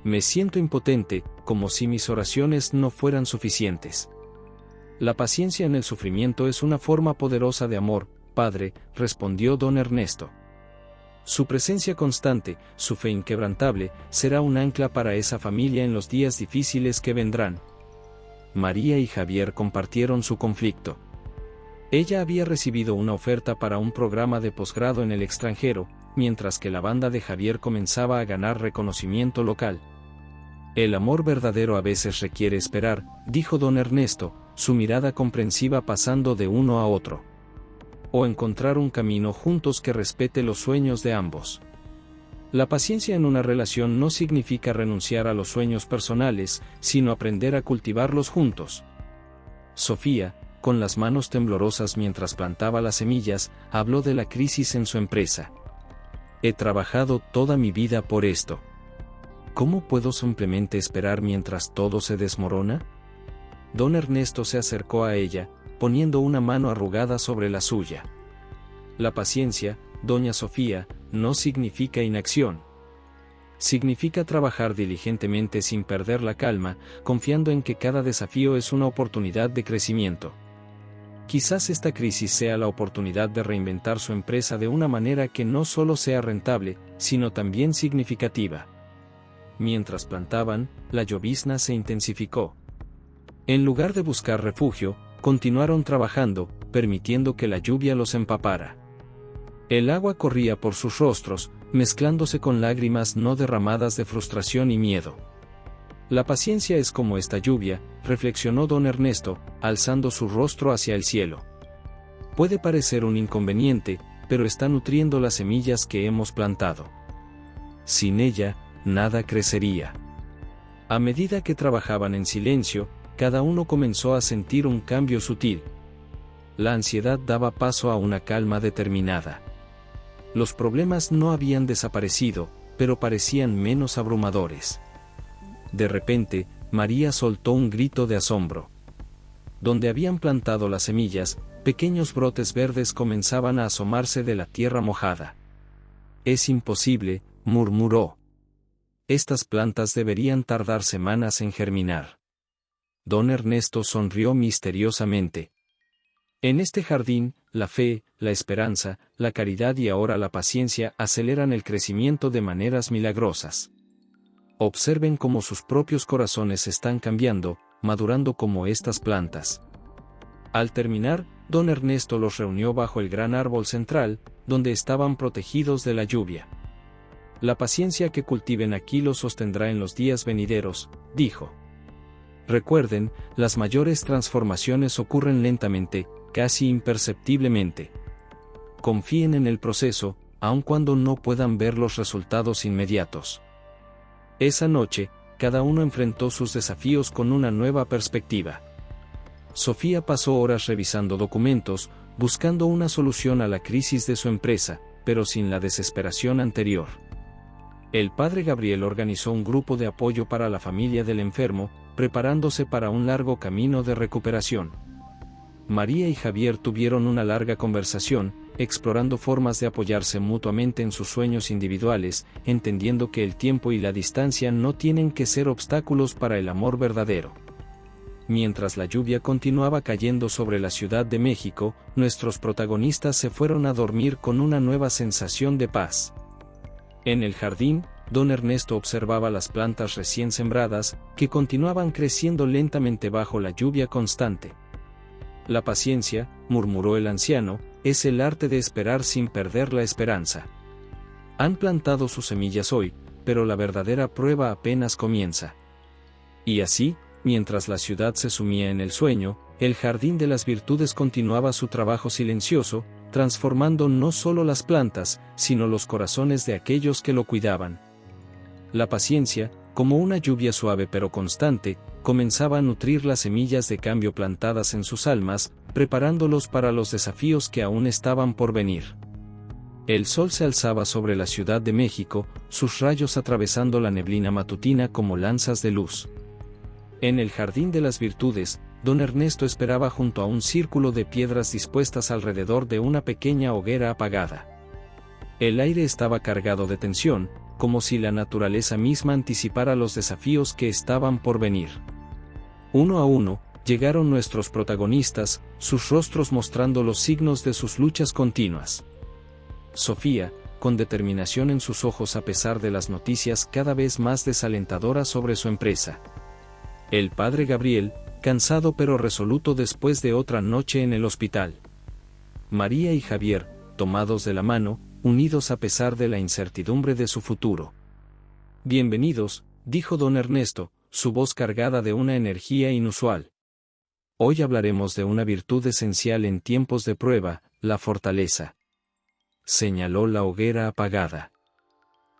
Me siento impotente, como si mis oraciones no fueran suficientes. La paciencia en el sufrimiento es una forma poderosa de amor, padre, respondió don Ernesto. Su presencia constante, su fe inquebrantable, será un ancla para esa familia en los días difíciles que vendrán. María y Javier compartieron su conflicto. Ella había recibido una oferta para un programa de posgrado en el extranjero, mientras que la banda de Javier comenzaba a ganar reconocimiento local. El amor verdadero a veces requiere esperar, dijo don Ernesto, su mirada comprensiva pasando de uno a otro. O encontrar un camino juntos que respete los sueños de ambos. La paciencia en una relación no significa renunciar a los sueños personales, sino aprender a cultivarlos juntos. Sofía, con las manos temblorosas mientras plantaba las semillas, habló de la crisis en su empresa. He trabajado toda mi vida por esto. ¿Cómo puedo simplemente esperar mientras todo se desmorona? Don Ernesto se acercó a ella, poniendo una mano arrugada sobre la suya. La paciencia, doña Sofía, no significa inacción. Significa trabajar diligentemente sin perder la calma, confiando en que cada desafío es una oportunidad de crecimiento. Quizás esta crisis sea la oportunidad de reinventar su empresa de una manera que no solo sea rentable, sino también significativa. Mientras plantaban, la llovizna se intensificó. En lugar de buscar refugio, continuaron trabajando, permitiendo que la lluvia los empapara. El agua corría por sus rostros, mezclándose con lágrimas no derramadas de frustración y miedo. La paciencia es como esta lluvia, reflexionó don Ernesto, alzando su rostro hacia el cielo. Puede parecer un inconveniente, pero está nutriendo las semillas que hemos plantado. Sin ella, nada crecería. A medida que trabajaban en silencio, cada uno comenzó a sentir un cambio sutil. La ansiedad daba paso a una calma determinada. Los problemas no habían desaparecido, pero parecían menos abrumadores. De repente, María soltó un grito de asombro. Donde habían plantado las semillas, pequeños brotes verdes comenzaban a asomarse de la tierra mojada. Es imposible, murmuró. Estas plantas deberían tardar semanas en germinar. Don Ernesto sonrió misteriosamente. En este jardín, la fe, la esperanza, la caridad y ahora la paciencia aceleran el crecimiento de maneras milagrosas. Observen cómo sus propios corazones están cambiando, madurando como estas plantas. Al terminar, don Ernesto los reunió bajo el gran árbol central, donde estaban protegidos de la lluvia. La paciencia que cultiven aquí los sostendrá en los días venideros, dijo. Recuerden, las mayores transformaciones ocurren lentamente, casi imperceptiblemente. Confíen en el proceso, aun cuando no puedan ver los resultados inmediatos. Esa noche, cada uno enfrentó sus desafíos con una nueva perspectiva. Sofía pasó horas revisando documentos, buscando una solución a la crisis de su empresa, pero sin la desesperación anterior. El padre Gabriel organizó un grupo de apoyo para la familia del enfermo, preparándose para un largo camino de recuperación. María y Javier tuvieron una larga conversación, explorando formas de apoyarse mutuamente en sus sueños individuales, entendiendo que el tiempo y la distancia no tienen que ser obstáculos para el amor verdadero. Mientras la lluvia continuaba cayendo sobre la Ciudad de México, nuestros protagonistas se fueron a dormir con una nueva sensación de paz. En el jardín, don Ernesto observaba las plantas recién sembradas, que continuaban creciendo lentamente bajo la lluvia constante. La paciencia, murmuró el anciano, es el arte de esperar sin perder la esperanza. Han plantado sus semillas hoy, pero la verdadera prueba apenas comienza. Y así, mientras la ciudad se sumía en el sueño, el jardín de las virtudes continuaba su trabajo silencioso, transformando no solo las plantas, sino los corazones de aquellos que lo cuidaban. La paciencia, como una lluvia suave pero constante, comenzaba a nutrir las semillas de cambio plantadas en sus almas, preparándolos para los desafíos que aún estaban por venir. El sol se alzaba sobre la Ciudad de México, sus rayos atravesando la neblina matutina como lanzas de luz. En el Jardín de las Virtudes, don Ernesto esperaba junto a un círculo de piedras dispuestas alrededor de una pequeña hoguera apagada. El aire estaba cargado de tensión, como si la naturaleza misma anticipara los desafíos que estaban por venir. Uno a uno, llegaron nuestros protagonistas, sus rostros mostrando los signos de sus luchas continuas. Sofía, con determinación en sus ojos a pesar de las noticias cada vez más desalentadoras sobre su empresa. El padre Gabriel, cansado pero resoluto después de otra noche en el hospital. María y Javier, tomados de la mano, unidos a pesar de la incertidumbre de su futuro. Bienvenidos, dijo don Ernesto, su voz cargada de una energía inusual. Hoy hablaremos de una virtud esencial en tiempos de prueba, la fortaleza. Señaló la hoguera apagada.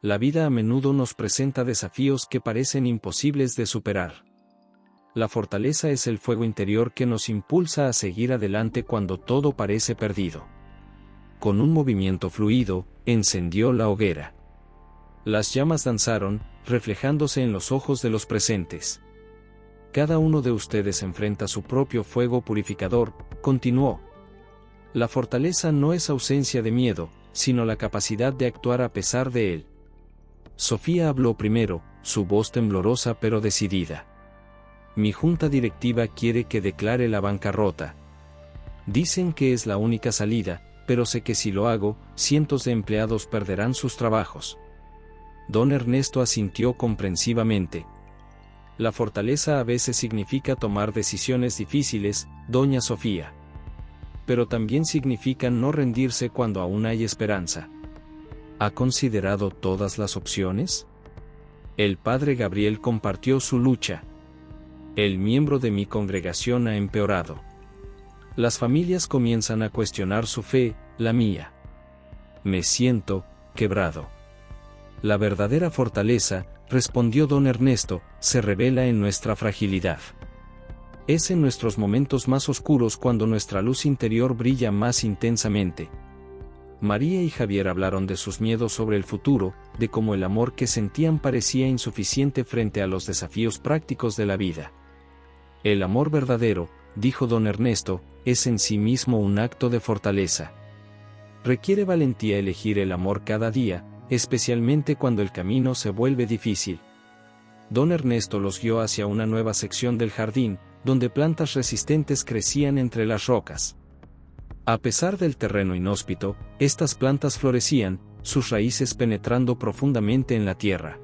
La vida a menudo nos presenta desafíos que parecen imposibles de superar. La fortaleza es el fuego interior que nos impulsa a seguir adelante cuando todo parece perdido. Con un movimiento fluido, encendió la hoguera. Las llamas danzaron, reflejándose en los ojos de los presentes. Cada uno de ustedes enfrenta su propio fuego purificador, continuó. La fortaleza no es ausencia de miedo, sino la capacidad de actuar a pesar de él. Sofía habló primero, su voz temblorosa pero decidida. Mi junta directiva quiere que declare la bancarrota. Dicen que es la única salida, pero sé que si lo hago, cientos de empleados perderán sus trabajos. Don Ernesto asintió comprensivamente. La fortaleza a veces significa tomar decisiones difíciles, doña Sofía. Pero también significa no rendirse cuando aún hay esperanza. ¿Ha considerado todas las opciones? El padre Gabriel compartió su lucha. El miembro de mi congregación ha empeorado. Las familias comienzan a cuestionar su fe, la mía. Me siento quebrado. La verdadera fortaleza, respondió don Ernesto, se revela en nuestra fragilidad. Es en nuestros momentos más oscuros cuando nuestra luz interior brilla más intensamente. María y Javier hablaron de sus miedos sobre el futuro, de cómo el amor que sentían parecía insuficiente frente a los desafíos prácticos de la vida. El amor verdadero, dijo don Ernesto, es en sí mismo un acto de fortaleza. Requiere valentía elegir el amor cada día, especialmente cuando el camino se vuelve difícil. Don Ernesto los guió hacia una nueva sección del jardín, donde plantas resistentes crecían entre las rocas. A pesar del terreno inhóspito, estas plantas florecían, sus raíces penetrando profundamente en la tierra.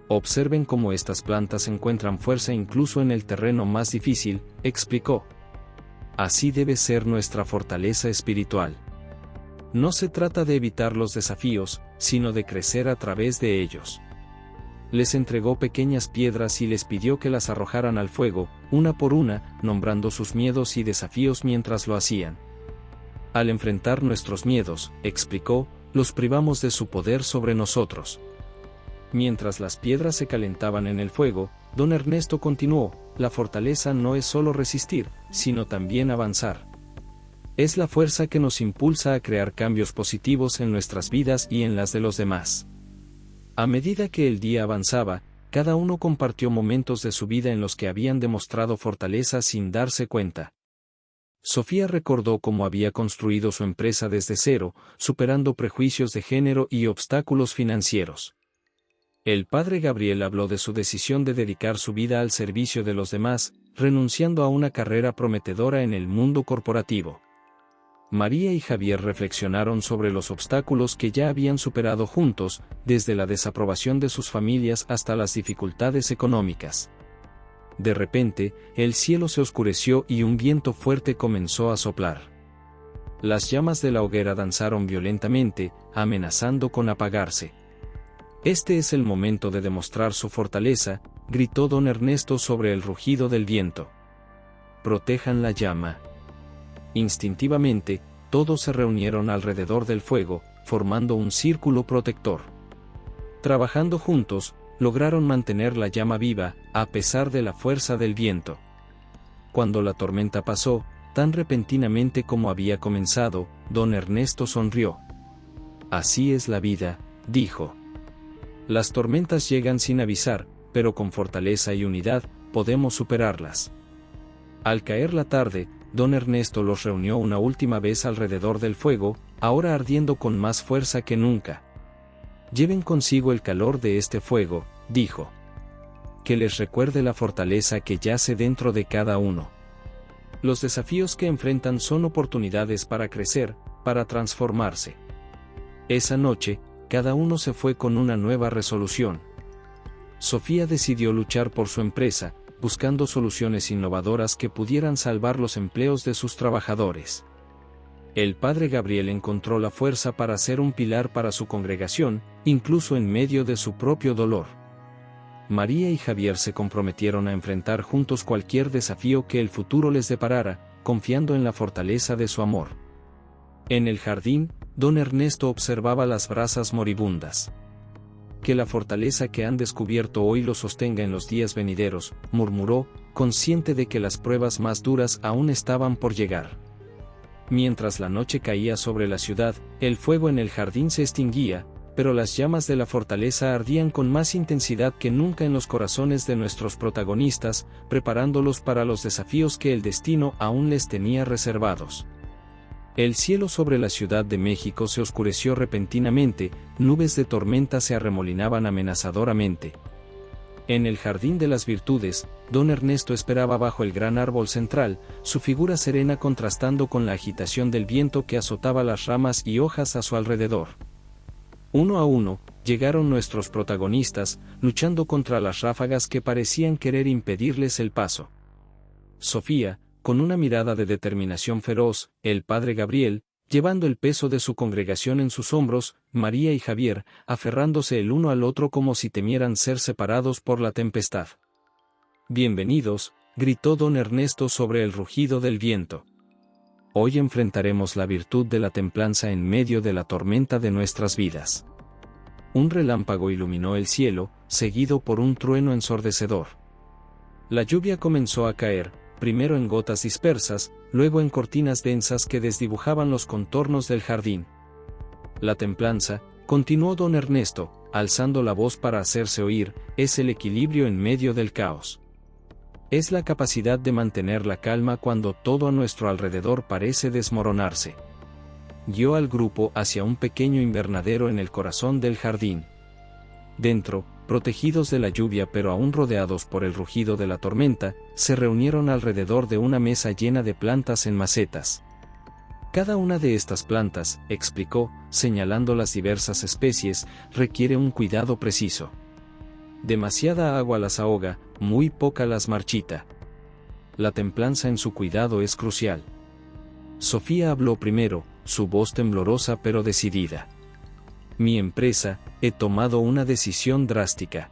Observen cómo estas plantas encuentran fuerza incluso en el terreno más difícil, explicó. Así debe ser nuestra fortaleza espiritual. No se trata de evitar los desafíos, sino de crecer a través de ellos. Les entregó pequeñas piedras y les pidió que las arrojaran al fuego, una por una, nombrando sus miedos y desafíos mientras lo hacían. Al enfrentar nuestros miedos, explicó, los privamos de su poder sobre nosotros. Mientras las piedras se calentaban en el fuego, don Ernesto continuó, la fortaleza no es solo resistir, sino también avanzar. Es la fuerza que nos impulsa a crear cambios positivos en nuestras vidas y en las de los demás. A medida que el día avanzaba, cada uno compartió momentos de su vida en los que habían demostrado fortaleza sin darse cuenta. Sofía recordó cómo había construido su empresa desde cero, superando prejuicios de género y obstáculos financieros. El padre Gabriel habló de su decisión de dedicar su vida al servicio de los demás, renunciando a una carrera prometedora en el mundo corporativo. María y Javier reflexionaron sobre los obstáculos que ya habían superado juntos, desde la desaprobación de sus familias hasta las dificultades económicas. De repente, el cielo se oscureció y un viento fuerte comenzó a soplar. Las llamas de la hoguera danzaron violentamente, amenazando con apagarse. «Este es el momento de demostrar su fortaleza», gritó don Ernesto sobre el rugido del viento. «Protejan la llama». Instintivamente, todos se reunieron alrededor del fuego, formando un círculo protector. Trabajando juntos, lograron mantener la llama viva, a pesar de la fuerza del viento. Cuando la tormenta pasó, tan repentinamente como había comenzado, don Ernesto sonrió. «Así es la vida», dijo. «Las tormentas llegan sin avisar, pero con fortaleza y unidad, podemos superarlas». Al caer la tarde, don Ernesto los reunió una última vez alrededor del fuego, ahora ardiendo con más fuerza que nunca. «Lleven consigo el calor de este fuego», dijo. «Que les recuerde la fortaleza que yace dentro de cada uno. Los desafíos que enfrentan son oportunidades para crecer, para transformarse». Esa noche, cada uno se fue con una nueva resolución. Sofía decidió luchar por su empresa, buscando soluciones innovadoras que pudieran salvar los empleos de sus trabajadores. El padre Gabriel encontró la fuerza para ser un pilar para su congregación, incluso en medio de su propio dolor. María y Javier se comprometieron a enfrentar juntos cualquier desafío que el futuro les deparara, confiando en la fortaleza de su amor. En el jardín, don Ernesto observaba las brasas moribundas. «Que la fortaleza que han descubierto hoy los sostenga en los días venideros», murmuró, consciente de que las pruebas más duras aún estaban por llegar. Mientras la noche caía sobre la ciudad, el fuego en el jardín se extinguía, pero las llamas de la fortaleza ardían con más intensidad que nunca en los corazones de nuestros protagonistas, preparándolos para los desafíos que el destino aún les tenía reservados. El cielo sobre la Ciudad de México se oscureció repentinamente, nubes de tormenta se arremolinaban amenazadoramente. En el Jardín de las Virtudes, don Ernesto esperaba bajo el gran árbol central, su figura serena contrastando con la agitación del viento que azotaba las ramas y hojas a su alrededor. Uno a uno, llegaron nuestros protagonistas, luchando contra las ráfagas que parecían querer impedirles el paso. Sofía, con una mirada de determinación feroz, el padre Gabriel, llevando el peso de su congregación en sus hombros, María y Javier, aferrándose el uno al otro como si temieran ser separados por la tempestad. «Bienvenidos», gritó don Ernesto sobre el rugido del viento. «Hoy enfrentaremos la virtud de la templanza en medio de la tormenta de nuestras vidas». Un relámpago iluminó el cielo, seguido por un trueno ensordecedor. La lluvia comenzó a caer, primero en gotas dispersas, luego en cortinas densas que desdibujaban los contornos del jardín. «La templanza», continuó don Ernesto, alzando la voz para hacerse oír, «es el equilibrio en medio del caos. Es la capacidad de mantener la calma cuando todo a nuestro alrededor parece desmoronarse». Guió al grupo hacia un pequeño invernadero en el corazón del jardín. Dentro, protegidos de la lluvia pero aún rodeados por el rugido de la tormenta, se reunieron alrededor de una mesa llena de plantas en macetas. «Cada una de estas plantas», explicó, señalando las diversas especies, «requiere un cuidado preciso. Demasiada agua las ahoga, muy poca las marchita. La templanza en su cuidado es crucial». Sofía habló primero, su voz temblorosa pero decidida. «Mi empresa, he tomado una decisión drástica.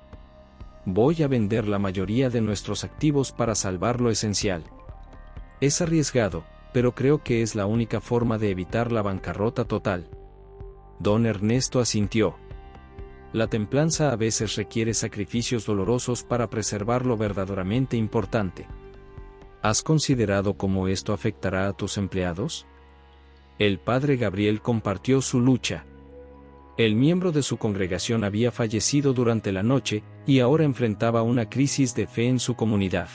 Voy a vender la mayoría de nuestros activos para salvar lo esencial. Es arriesgado, pero creo que es la única forma de evitar la bancarrota total». Don Ernesto asintió. «La templanza a veces requiere sacrificios dolorosos para preservar lo verdaderamente importante. ¿Has considerado cómo esto afectará a tus empleados?». El padre Gabriel compartió su lucha. El miembro de su congregación había fallecido durante la noche, y ahora enfrentaba una crisis de fe en su comunidad.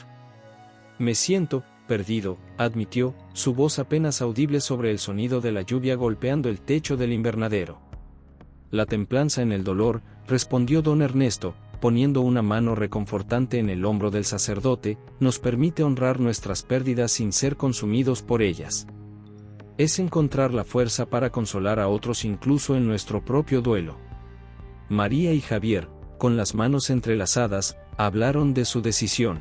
«Me siento perdido», admitió, su voz apenas audible sobre el sonido de la lluvia golpeando el techo del invernadero. «La templanza en el dolor», respondió don Ernesto, poniendo una mano reconfortante en el hombro del sacerdote, «nos permite honrar nuestras pérdidas sin ser consumidos por ellas. Es encontrar la fuerza para consolar a otros incluso en nuestro propio duelo. María y Javier, con las manos entrelazadas, hablaron de su decisión.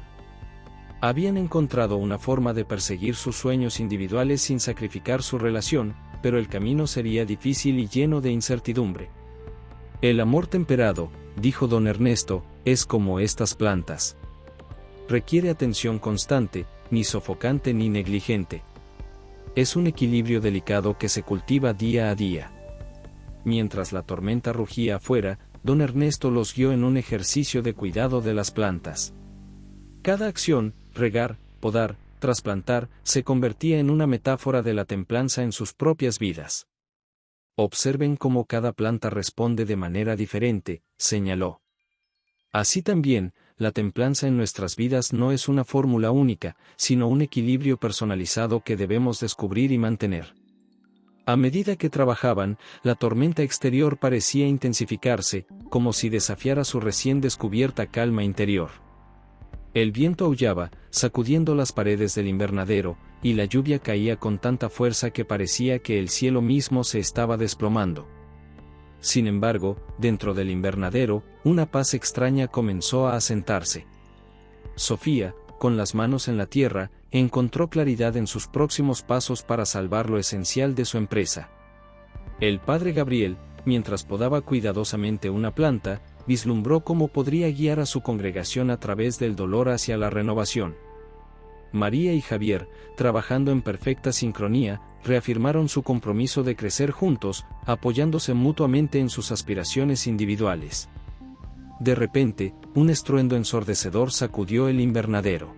Habían encontrado una forma de perseguir sus sueños individuales sin sacrificar su relación, pero el camino sería difícil y lleno de incertidumbre. El amor temperado, dijo don Ernesto, es como estas plantas. Requiere atención constante, ni sofocante ni negligente. Es un equilibrio delicado que se cultiva día a día. Mientras la tormenta rugía afuera, don Ernesto los guió en un ejercicio de cuidado de las plantas. Cada acción, regar, podar, trasplantar, se convertía en una metáfora de la templanza en sus propias vidas. Observen cómo cada planta responde de manera diferente, señaló. Así también, la templanza en nuestras vidas no es una fórmula única, sino un equilibrio personalizado que debemos descubrir y mantener. A medida que trabajaban, la tormenta exterior parecía intensificarse, como si desafiara su recién descubierta calma interior. El viento aullaba, sacudiendo las paredes del invernadero, y la lluvia caía con tanta fuerza que parecía que el cielo mismo se estaba desplomando. Sin embargo, dentro del invernadero, una paz extraña comenzó a asentarse. Sofía, con las manos en la tierra, encontró claridad en sus próximos pasos para salvar lo esencial de su empresa. El padre Gabriel, mientras podaba cuidadosamente una planta, vislumbró cómo podría guiar a su congregación a través del dolor hacia la renovación. María y Javier, trabajando en perfecta sincronía, reafirmaron su compromiso de crecer juntos, apoyándose mutuamente en sus aspiraciones individuales. De repente, un estruendo ensordecedor sacudió el invernadero.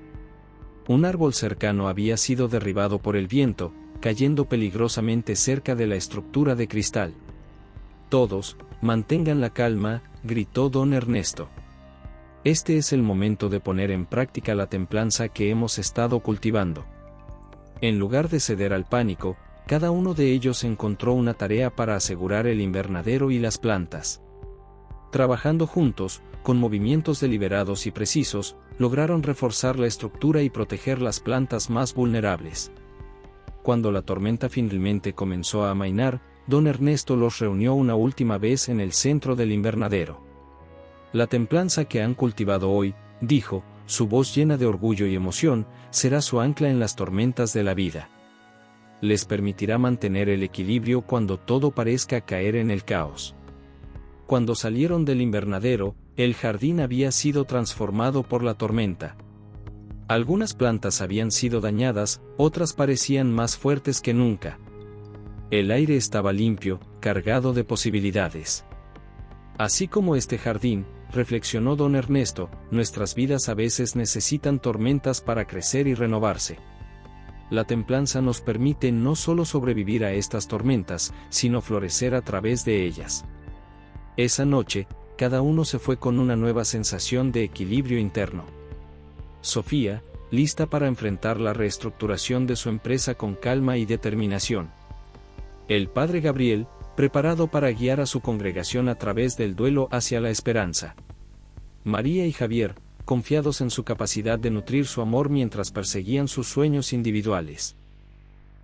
Un árbol cercano había sido derribado por el viento, cayendo peligrosamente cerca de la estructura de cristal. Todos, mantengan la calma, gritó don Ernesto. Este es el momento de poner en práctica la templanza que hemos estado cultivando. En lugar de ceder al pánico, cada uno de ellos encontró una tarea para asegurar el invernadero y las plantas. Trabajando juntos, con movimientos deliberados y precisos, lograron reforzar la estructura y proteger las plantas más vulnerables. Cuando la tormenta finalmente comenzó a amainar, don Ernesto los reunió una última vez en el centro del invernadero. La templanza que han cultivado hoy, dijo, su voz llena de orgullo y emoción, será su ancla en las tormentas de la vida. Les permitirá mantener el equilibrio cuando todo parezca caer en el caos. Cuando salieron del invernadero, el jardín había sido transformado por la tormenta. Algunas plantas habían sido dañadas, otras parecían más fuertes que nunca. El aire estaba limpio, cargado de posibilidades. Así como este jardín, reflexionó don Ernesto, nuestras vidas a veces necesitan tormentas para crecer y renovarse. La templanza nos permite no solo sobrevivir a estas tormentas, sino florecer a través de ellas. Esa noche, cada uno se fue con una nueva sensación de equilibrio interno. Sofía, lista para enfrentar la reestructuración de su empresa con calma y determinación. El padre Gabriel, preparado para guiar a su congregación a través del duelo hacia la esperanza. María y Javier, confiados en su capacidad de nutrir su amor mientras perseguían sus sueños individuales.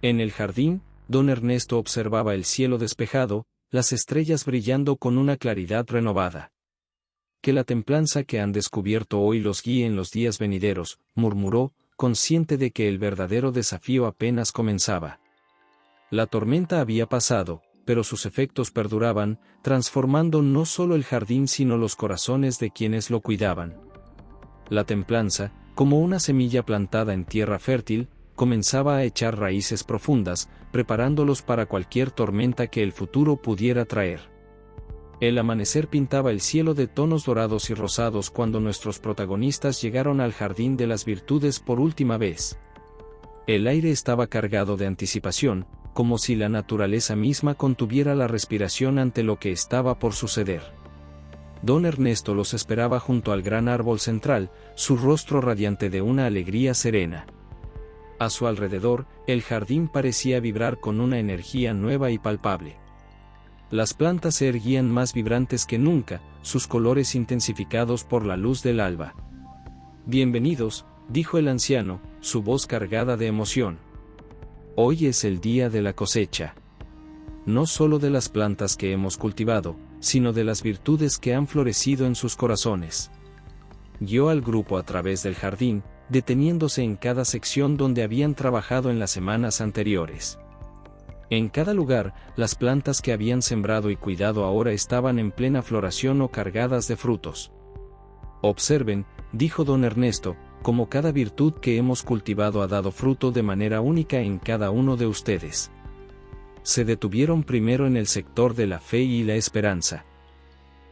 En el jardín, don Ernesto observaba el cielo despejado, las estrellas brillando con una claridad renovada. Que la templanza que han descubierto hoy los guíe en los días venideros, murmuró, consciente de que el verdadero desafío apenas comenzaba. La tormenta había pasado, pero sus efectos perduraban, transformando no solo el jardín sino los corazones de quienes lo cuidaban. La templanza, como una semilla plantada en tierra fértil, comenzaba a echar raíces profundas, preparándolos para cualquier tormenta que el futuro pudiera traer. El amanecer pintaba el cielo de tonos dorados y rosados cuando nuestros protagonistas llegaron al jardín de las virtudes por última vez. El aire estaba cargado de anticipación, como si la naturaleza misma contuviera la respiración ante lo que estaba por suceder. Don Ernesto los esperaba junto al gran árbol central, su rostro radiante de una alegría serena. A su alrededor, el jardín parecía vibrar con una energía nueva y palpable. Las plantas se erguían más vibrantes que nunca, sus colores intensificados por la luz del alba. «Bienvenidos», dijo el anciano, su voz cargada de emoción. Hoy es el día de la cosecha. No solo de las plantas que hemos cultivado, sino de las virtudes que han florecido en sus corazones. Guió al grupo a través del jardín, deteniéndose en cada sección donde habían trabajado en las semanas anteriores. En cada lugar, las plantas que habían sembrado y cuidado ahora estaban en plena floración o cargadas de frutos. Observen, dijo don Ernesto, cómo cada virtud que hemos cultivado ha dado fruto de manera única en cada uno de ustedes. Se detuvieron primero en el sector de la fe y la esperanza.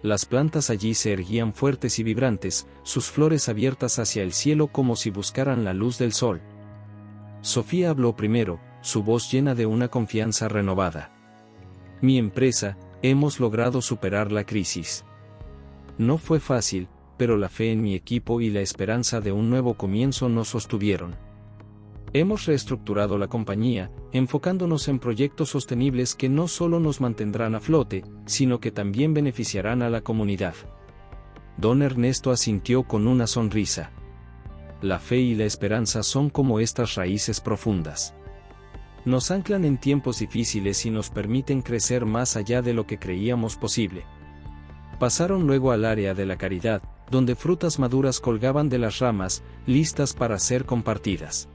Las plantas allí se erguían fuertes y vibrantes, sus flores abiertas hacia el cielo como si buscaran la luz del sol. Sofía habló primero, su voz llena de una confianza renovada. Mi empresa, hemos logrado superar la crisis. No fue fácil, pero la fe en mi equipo y la esperanza de un nuevo comienzo nos sostuvieron. Hemos reestructurado la compañía, enfocándonos en proyectos sostenibles que no solo nos mantendrán a flote, sino que también beneficiarán a la comunidad. Don Ernesto asintió con una sonrisa. La fe y la esperanza son como estas raíces profundas. Nos anclan en tiempos difíciles y nos permiten crecer más allá de lo que creíamos posible. Pasaron luego al área de la caridad, donde frutas maduras colgaban de las ramas, listas para ser compartidas.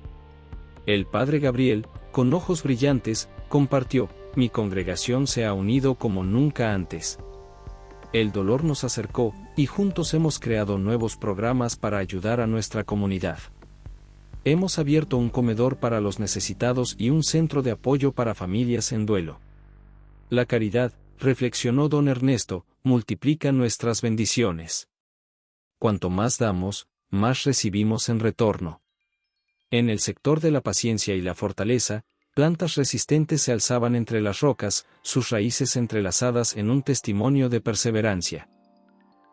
El padre Gabriel, con ojos brillantes, compartió: mi congregación se ha unido como nunca antes. El dolor nos acercó, y juntos hemos creado nuevos programas para ayudar a nuestra comunidad. Hemos abierto un comedor para los necesitados y un centro de apoyo para familias en duelo. La caridad, reflexionó don Ernesto, multiplica nuestras bendiciones. Cuanto más damos, más recibimos en retorno. En el sector de la paciencia y la fortaleza, plantas resistentes se alzaban entre las rocas, sus raíces entrelazadas en un testimonio de perseverancia.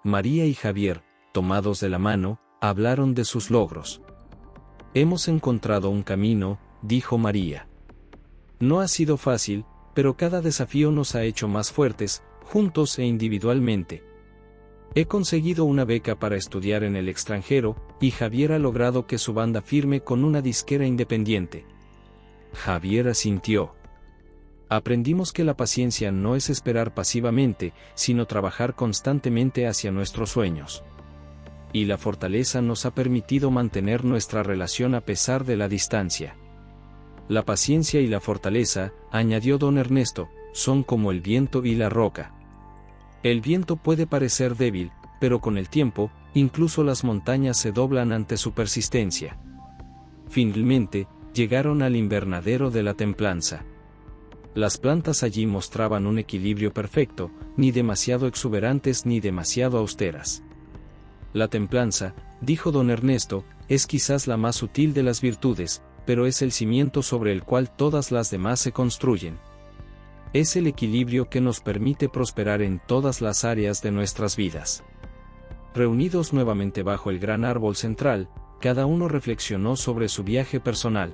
María y Javier, tomados de la mano, hablaron de sus logros. Hemos encontrado un camino, dijo María. No ha sido fácil, pero cada desafío nos ha hecho más fuertes, juntos e individualmente. He conseguido una beca para estudiar en el extranjero, y Javier ha logrado que su banda firme con una disquera independiente. Javier asintió. Aprendimos que la paciencia no es esperar pasivamente, sino trabajar constantemente hacia nuestros sueños. Y la fortaleza nos ha permitido mantener nuestra relación a pesar de la distancia. La paciencia y la fortaleza, añadió don Ernesto, son como el viento y la roca. El viento puede parecer débil, pero con el tiempo, incluso las montañas se doblan ante su persistencia. Finalmente, llegaron al invernadero de la templanza. Las plantas allí mostraban un equilibrio perfecto, ni demasiado exuberantes ni demasiado austeras. La templanza, dijo don Ernesto, es quizás la más sutil de las virtudes, pero es el cimiento sobre el cual todas las demás se construyen. Es el equilibrio que nos permite prosperar en todas las áreas de nuestras vidas. Reunidos nuevamente bajo el gran árbol central, cada uno reflexionó sobre su viaje personal.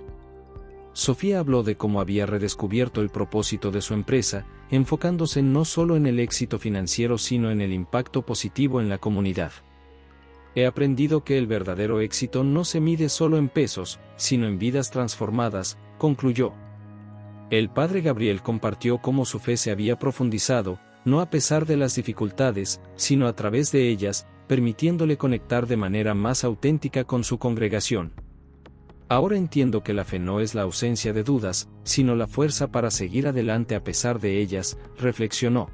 Sofía habló de cómo había redescubierto el propósito de su empresa, enfocándose no solo en el éxito financiero sino en el impacto positivo en la comunidad. He aprendido que el verdadero éxito no se mide solo en pesos, sino en vidas transformadas, concluyó. El padre Gabriel compartió cómo su fe se había profundizado, no a pesar de las dificultades, sino a través de ellas, permitiéndole conectar de manera más auténtica con su congregación. Ahora entiendo que la fe no es la ausencia de dudas, sino la fuerza para seguir adelante a pesar de ellas, reflexionó.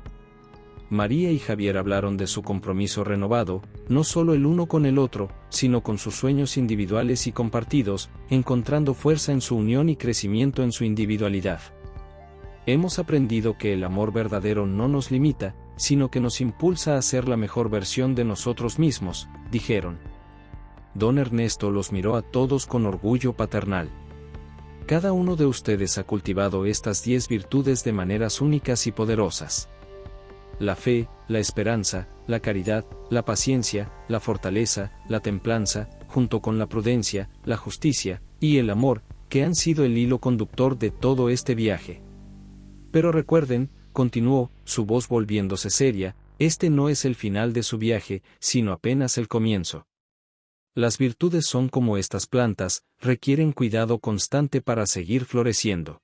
María y Javier hablaron de su compromiso renovado, no solo el uno con el otro, sino con sus sueños individuales y compartidos, encontrando fuerza en su unión y crecimiento en su individualidad. Hemos aprendido que el amor verdadero no nos limita, sino que nos impulsa a ser la mejor versión de nosotros mismos, dijeron. Don Ernesto los miró a todos con orgullo paternal. Cada uno de ustedes ha cultivado estas 10 virtudes de maneras únicas y poderosas. La fe, la esperanza, la caridad, la paciencia, la fortaleza, la templanza, junto con la prudencia, la justicia, y el amor, que han sido el hilo conductor de todo este viaje. Pero recuerden, continuó, su voz volviéndose seria, este no es el final de su viaje, sino apenas el comienzo. Las virtudes son como estas plantas, requieren cuidado constante para seguir floreciendo.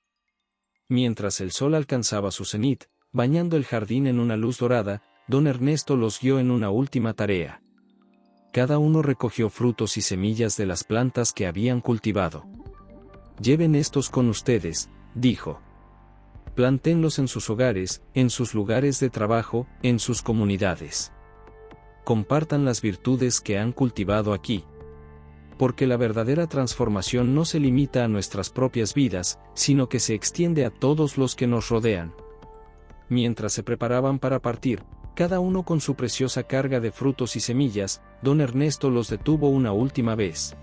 Mientras el sol alcanzaba su cenit, bañando el jardín en una luz dorada, don Ernesto los guió en una última tarea. Cada uno recogió frutos y semillas de las plantas que habían cultivado. Lleven estos con ustedes, dijo. Plántenlos en sus hogares, en sus lugares de trabajo, en sus comunidades. Compartan las virtudes que han cultivado aquí. Porque la verdadera transformación no se limita a nuestras propias vidas, sino que se extiende a todos los que nos rodean. Mientras se preparaban para partir, cada uno con su preciosa carga de frutos y semillas, don Ernesto los detuvo una última vez.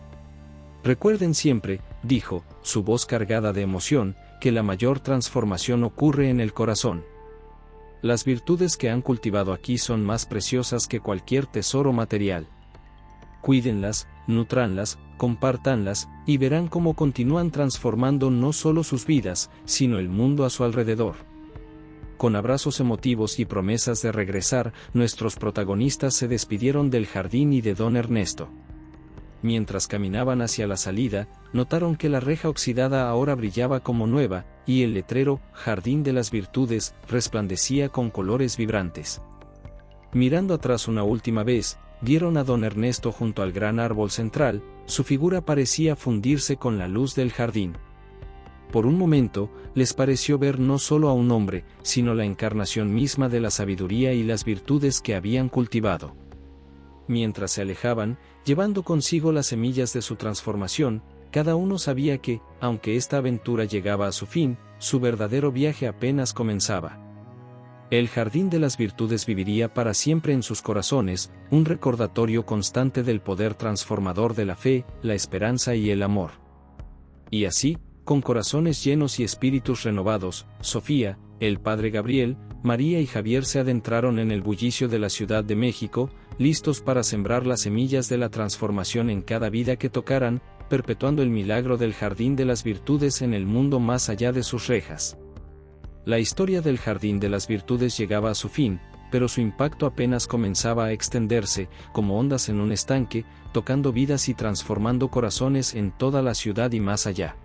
Recuerden siempre, dijo, su voz cargada de emoción, que la mayor transformación ocurre en el corazón. Las virtudes que han cultivado aquí son más preciosas que cualquier tesoro material. Cuídenlas, nutranlas, compártanlas, y verán cómo continúan transformando no solo sus vidas, sino el mundo a su alrededor. Con abrazos emotivos y promesas de regresar, nuestros protagonistas se despidieron del jardín y de don Ernesto. Mientras caminaban hacia la salida, notaron que la reja oxidada ahora brillaba como nueva, y el letrero, Jardín de las Virtudes, resplandecía con colores vibrantes. Mirando atrás una última vez, vieron a don Ernesto junto al gran árbol central, su figura parecía fundirse con la luz del jardín. Por un momento, les pareció ver no solo a un hombre, sino la encarnación misma de la sabiduría y las virtudes que habían cultivado. Mientras se alejaban, llevando consigo las semillas de su transformación, cada uno sabía que, aunque esta aventura llegaba a su fin, su verdadero viaje apenas comenzaba. El jardín de las virtudes viviría para siempre en sus corazones, un recordatorio constante del poder transformador de la fe, la esperanza y el amor. Y así, con corazones llenos y espíritus renovados, Sofía, el padre Gabriel, María y Javier se adentraron en el bullicio de la Ciudad de México, listos para sembrar las semillas de la transformación en cada vida que tocaran, perpetuando el milagro del jardín de las virtudes en el mundo más allá de sus rejas. La historia del jardín de las virtudes llegaba a su fin, pero su impacto apenas comenzaba a extenderse, como ondas en un estanque, tocando vidas y transformando corazones en toda la ciudad y más allá.